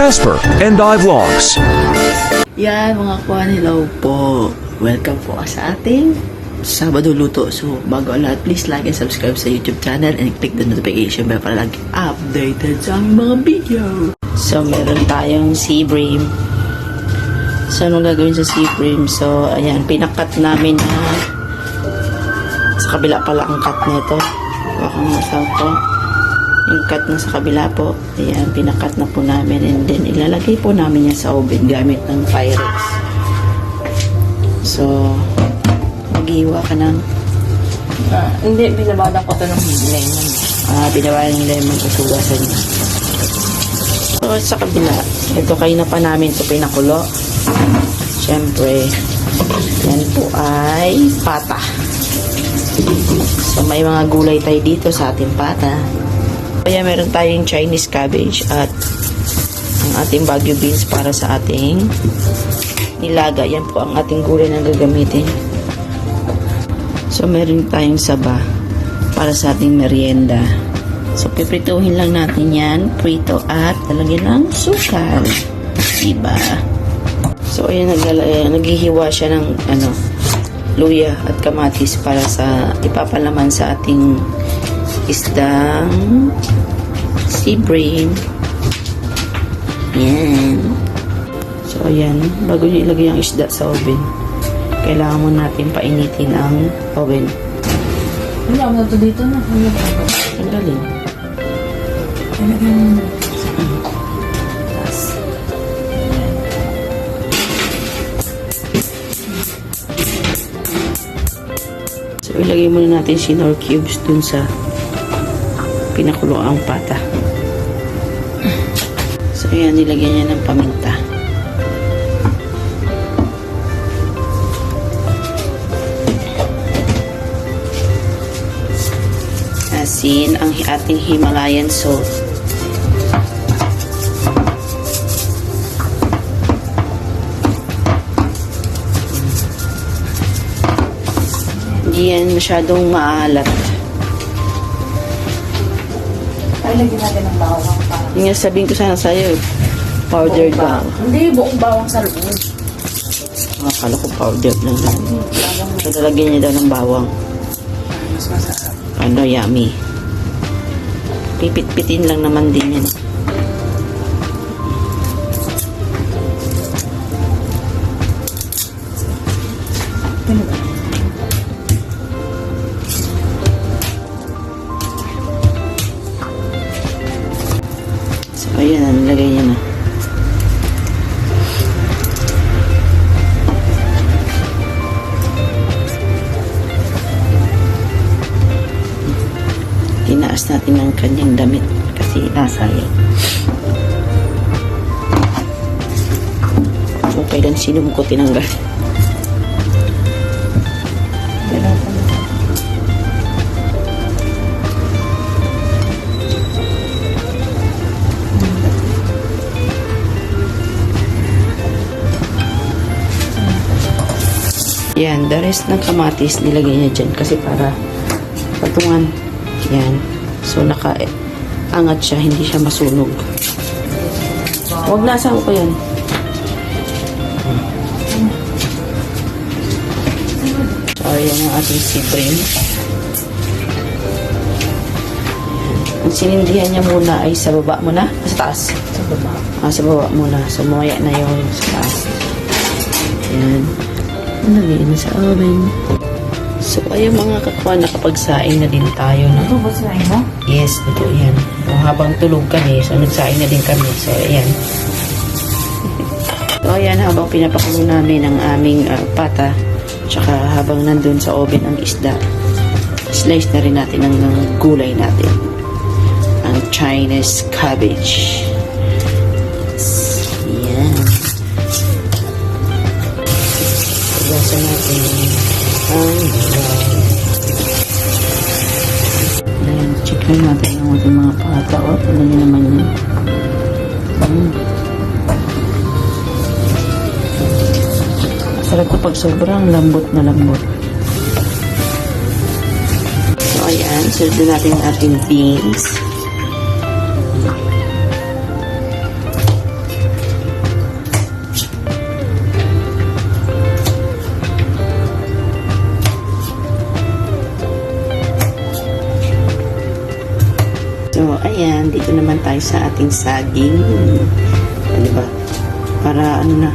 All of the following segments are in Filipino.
Jasper and I Vlogs. Yan mga kuwan, hello po. Welcome po sa ating Sabado Luto. So bago ang lahat, please like and subscribe sa YouTube channel and click the notification bell para lagi updated sa aming mga video. So meron tayong sea bream. So anong gagawin sa sea bream? So ayan, pinakat namin na sa kabila pala ang cut nito. Baka masaw ko. Yung cut na sa kabila po, ayan, pinakat na po namin and then ilalagay po namin yan sa oven gamit ng Pyrex. So, maghiwa ka ng Hindi, binabadan ko ito ng lemon. binawalan ng lemon usugasan niya. So, sa kabila, ito kayo na pa namin ito pinakulo. Siyempre, yan po ay pata. So, may mga gulay tayo dito sa ating pata. Kaya meron tayong Chinese cabbage at ang ating Baguio beans para sa ating nilaga. Yan po ang ating gulay na gagamitin. So meron tayong saba para sa ating merienda. So piprituhin lang natin yan, prito at lalagyan ng sukal. Diba? So ayan, naghihiwa siya ng luya at kamatis para sa ipapalaman sa ating isdang sea bream. Yan. So, ayan. Bago nyo ilagay ang isda sa oven, kailangan mo natin painitin ang oven. Hindi ako na ito dito na. Ang galing. So, ilagay muna natin sinor cubes dun sa pinakulo ang pata. So, ayan, nilagyan niya ng paminta. Asin, ang ating Himalayan salt. Hindi yan masyadong maalat. Lagyan natin ng bawang para. Yung nga sabihin ko sana sa'yo, powdered bawang. Hindi, buong bawang sa loob. Akala ko powdered lang lang. So, talagyan niya daw ng bawang. Mas masarap. Yummy. Pipit-pitin lang naman din yan. So, ayan, nilagay niya na. Tinaas natin ang kanyang damit kasi nasayang. Okay lang, sinum ko tinanggal. Yan, the rest ng kamatis nilagay niya dyan kasi para patungan. Yan. So, naka-angat siya, hindi siya masunog. Huwag nasaan ko yan. So, yan ang ating sea bream. Ang sinindihan niya muna ay sa baba muna, sa taas. Sa baba. Sa baba muna. So, mamaya na yung sa taas. Yan. Nalagay na sa oven. So, ayun mga kakwa, nakapagsaing na din tayo. Ito ba sinain mo? Yes, ito yan. So, habang tulog kami, so nagsaing na din kami. So, ayan. So, ayan, habang pinapakulo namin ang aming pata, tsaka habang nandun sa oven ang isda, slice na rin natin ang gulay natin. Ang Chinese cabbage. Ayan. Paglasan natin ang gulay. Ayan, check natin ang ating mga pata. O, ano nyo naman yan. Sarap kapag sobrang lambot na lambot. So, ayan. Serve natin ang ating beans. So, ayan, dito naman tayo sa ating saging. Ano ba? Para ano na,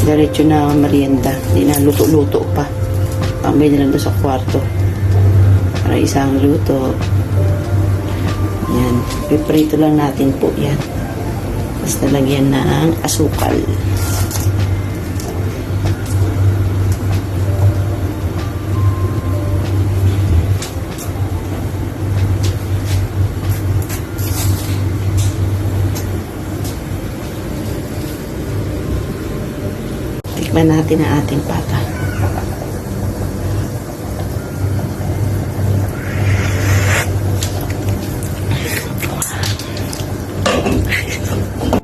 diretso na merienda. Hindi na luto-luto pa. Tambay na lang doon sa kwarto. Para isang luto. Yan. Piprito lang natin po yan. Tapos nalagyan ng asukal. Tikman natin ang ating pata.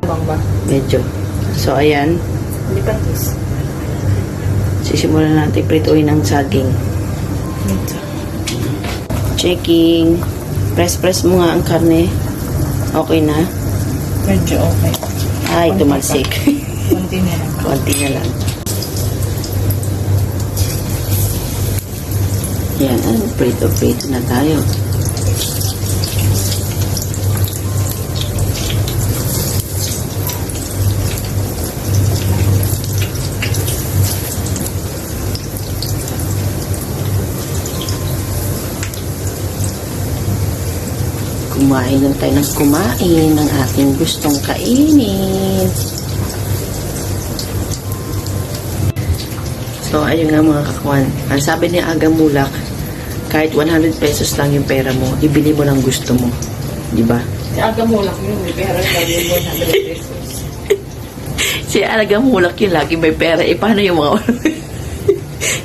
Bang ba? Medyo. So, ayan. Hindi patis. Sisimulan natin prituin ng saging. Checking. Press mo nga ang karne. Okay na? Medyo okay. Ay, tumalsik. Konti na lang. Konti na lang. Yan, prito-prito na tayo. Kumain lang tayo ng kumain ng ating gustong kainin. So, ayun nga mga kakuan. Ang sabi ni Aga Mulak, kahit 100 pesos lang yung pera mo, ibili mo lang gusto mo. Di ba? Si Aga Mulak yun. May pera lagi 100 pesos. Si Aga Mulak yun, lagi may pera. Eh, paano yung mga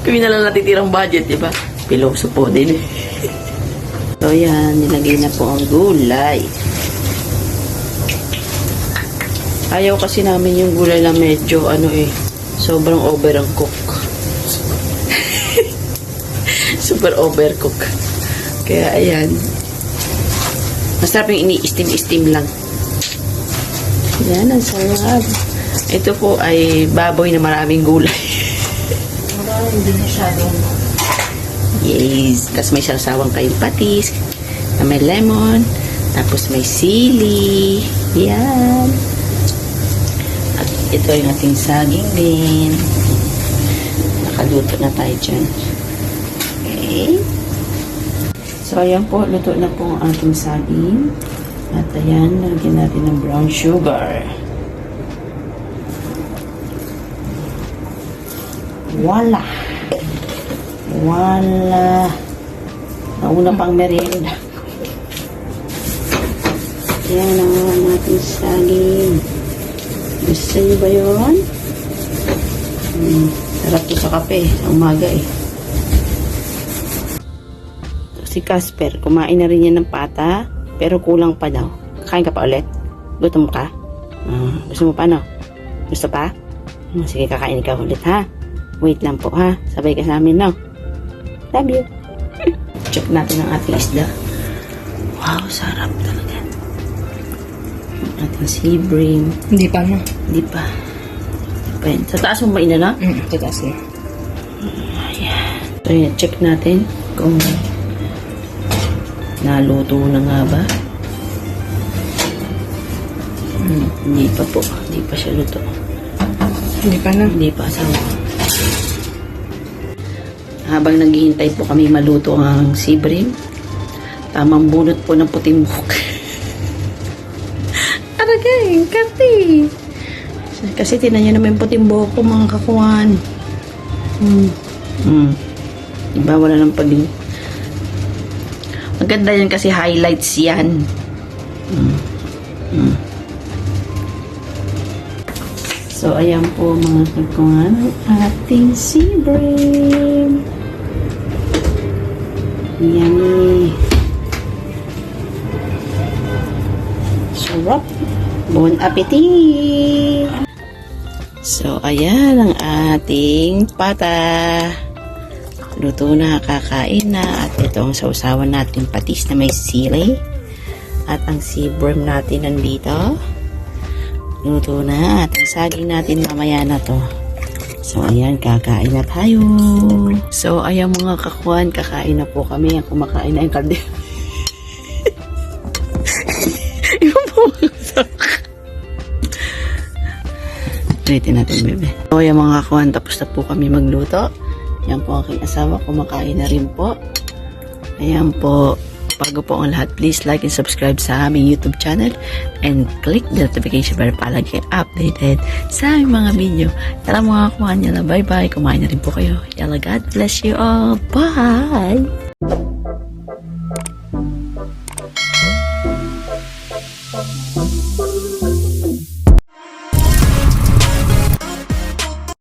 kung yun na lang natitirang budget, di ba? Piloso po din. So, yan. Nilagay na po ang gulay. Ayaw kasi namin yung gulay na medyo, sobrang over ang cook. Super overcook. Kaya, ayan. Masarap yung ini-steam lang. Yan, ang sarap. Ito po ay baboy na maraming gulay. Hindi masyadong. Yes. Tapos may sarsawang kayong patis. Na may lemon. Tapos may sili. Yan. At ito yung ating saging din. Nakaluto na tayo dyan. Okay. So, ayan po. Luto na po ang ating saging. At ayan, lagyan natin ng brown sugar. Voila! Voila! Nauna pang merienda. Yan ang ating saging. Gusto niyo ba yun? Sarap to sa kape. Sa umaga eh. Si Casper, kumain na rin yan ng pata, pero kulang pa daw. Kain ka pa ulit? Gutom ka? Gusto mo pa, no? Gusto pa? Sige, kakain ka ulit, ha? Wait lang po, ha? Sabay ka sa amin, no? Love you. Check natin ang ating isda. Wow, sarap talaga. Ang ating sea bream. Hindi pa na. Hindi pa. Sa taas mo ba ina na? Tataas na. Ayan. So, yun, check natin kung naluto na nga ba? Hindi pa po. Hindi pa siya luto. Hindi pa na. Hindi pa. Asawa. Habang naghihintay po kami maluto ang sea bream, tamang bunot po ng puting buhok. Aragay, kati. Kasi tinan nyo naman yung puting buhok ko, mga kakuan. Diba, wala nang paging. Maganda yan kasi highlights yan. So, ayan po mga kakuan, ating sea bream. Yummy. Sarap. Bon appetit! So, ayan ang ating pata. Luto na, kakain na. At ito ang sausawan natin patis na may sili. At ang sea bream natin nandito. Luto na. At ang saging natin mamaya na to. So, ayan, kakain na tayo. So, ayan mga kakuan, kakain na po kami. Ang kumakain na yung kalde. Ulitin natin, bebe. So, yung mga kawan, tapos na po kami magluto. Yan po aking asawa, kumakain na rin po. Ayan po. Bago po ang lahat, please like and subscribe sa aming YouTube channel and click the notification bell para lagi kayo updated sa aming mga video. Tara mga kawan, yala, bye-bye. Kumain na rin po kayo. Yala, God bless you all. Bye!